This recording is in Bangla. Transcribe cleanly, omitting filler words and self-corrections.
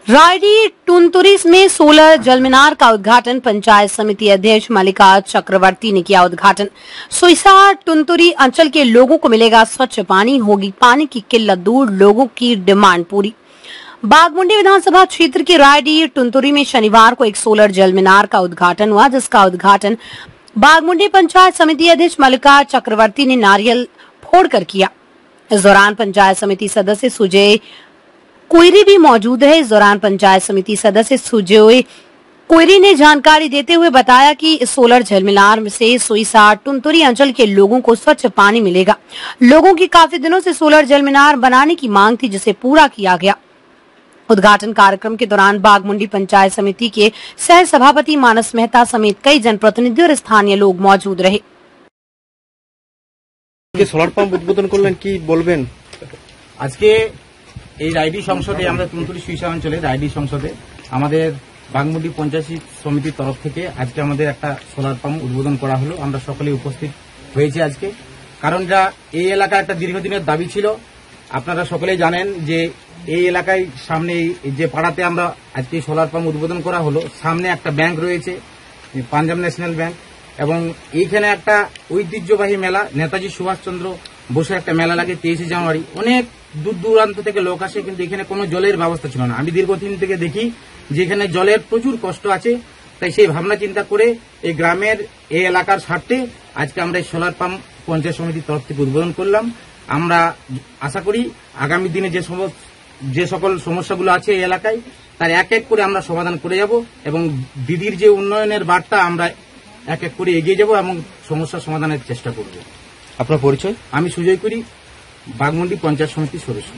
रायडीह टुनतुरी में सोलर जलमीनार का उद्घाटन पंचायत समिति अध्यक्ष मल्लिका चक्रवर्ती ने किया। उद्घाटन सुईसा टुनतुरी अंचल के लोगों को मिलेगा स्वच्छ पानी, होगी पानी की किल्लत दूर, लोगों की डिमांड पूरी। बाघमुंडी विधानसभा क्षेत्र के रायडीह टुनतुरी में शनिवार को एक सोलर जलमीनार का उद्घाटन हुआ, जिसका उद्घाटन बाघमुंडी पंचायत समिति अध्यक्ष मल्लिका चक्रवर्ती ने नारियल फोड़कर किया। इस दौरान पंचायत समिति सदस्य सुजय कोयरी भी मौजूद है। इस दौरान पंचायत समिति सदस्य सुजय कोयरी ने जानकारी देते हुए बताया कि इस सोलर जलमीनार से सुईसा टुनतुरी अंचल के लोगों को स्वच्छ पानी मिलेगा। लोगों की काफी दिनों से सोलर जलमीनार बनाने की मांग थी, जिसे पूरा किया गया। उद्घाटन कार्यक्रम के दौरान बाघमुंडी पंचायत समिति के सह सभापति मानस मेहता समेत कई जनप्रतिनिधि और स्थानीय लोग मौजूद रहे। सोलर पंप उद्বোধন করলেন, কি বলবেন? আজকে এই রায়ডীহ সংসদে আমরা টুনতুরি সুইসা অঞ্চলে রায়ডীহ সংসদে আমাদের বাঘমুন্ডি পঞ্চায়েত সমিতির তরফ থেকে আজকে আমাদের একটা সোলার পাম্প উদ্বোধন করা হলো। আমরা সকলে উপস্থিত হয়েছি আজকে, কারণ এই এলাকায় একটা দীর্ঘদিনের দাবি ছিল। আপনারা সকলেই জানেন যে এই এলাকায় সামনে যে পাড়াতে আমরা আজকে সোলার পাম্প উদ্বোধন করা হলো, সামনে একটা ব্যাংক রয়েছে, পাঞ্জাব ন্যাশনাল ব্যাংক, এবং এইখানে একটা ঐতিহ্যবাহী মেলা নেতাজি সুভাষচন্দ্র বসে একটা মেলা লাগে 23শে জানুয়ারি। অনেক দূর দূরান্ত থেকে লোক আসে, কিন্তু এখানে কোনো জলের ব্যবস্থা ছিল না। আমি দীর্ঘদিন থেকে দেখি যে এখানে জলের প্রচুর কষ্ট আছে। তাই সেই ভাবনা চিন্তা করে এই গ্রামের এই এলাকার স্বার্থে আজকে আমরা এই সোলার পাম্প পঞ্চায়েত সমিতির তরফ থেকে উদ্বোধন করলাম। আমরা আশা করি আগামী দিনে যে সকল সমস্যাগুলো আছে এই এলাকায় তার এক এক করে আমরা সমাধান করে যাব, এবং দিদির যে উন্নয়নের বার্তা আমরা এক এক করে এগিয়ে যাব এবং সমস্যা সমাধানের চেষ্টা করব। আপনার পরিচয়? আমি সুজয় কোয়রি, বাঘমুন্ডি পঞ্চায়েত সমিতির সদস্য।